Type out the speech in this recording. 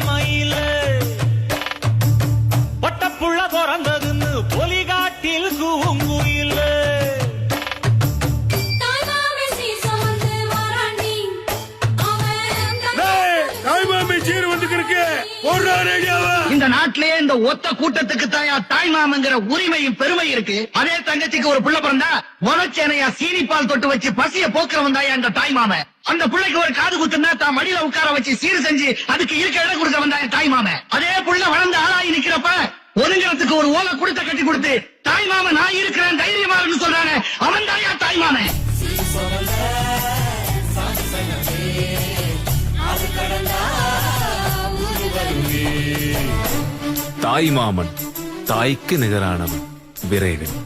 மயில பட்டப்புள்ள பிறந்ததுன்னு பொலிகாட்டில் கூங்குயில இந்த நாட்டிலேயே இந்த ஒத்த கூட்டத்துக்கு தாயா தாய்மாமங்கிற உரிமையும் பெருமை இருக்கு. அதே தங்கச்சிக்கு ஒரு புள்ள பிறந்தா முளைச்சேனையா சீனிப்பால் தொட்டு வச்சு பசிய போக்குறவன் தாயா இந்த தாய்மாம. அந்த பிள்ளைக்கு ஒரு காது குத்துனா தான் மடியில உட்கார வச்சு சீர் செஞ்சு அதுக்கு இருக்க இடம் கொடுக்கவன் தாயா தாய்மாம. அதே புள்ள வளர்ந்து ஆளாகி நிக்கிறப்ப ஒதுங்கிறதுக்கு ஒரு ஓலை கொடுத்த கட்டி கொடுத்து தாய்மாம நான் இருக்கிறேன் தைரியமா இருந்து சொல்றானே அவன் தாயா தாய்மாம. தாய்மாமன் தாய்க்கு நிகரானவன் விரைவில்.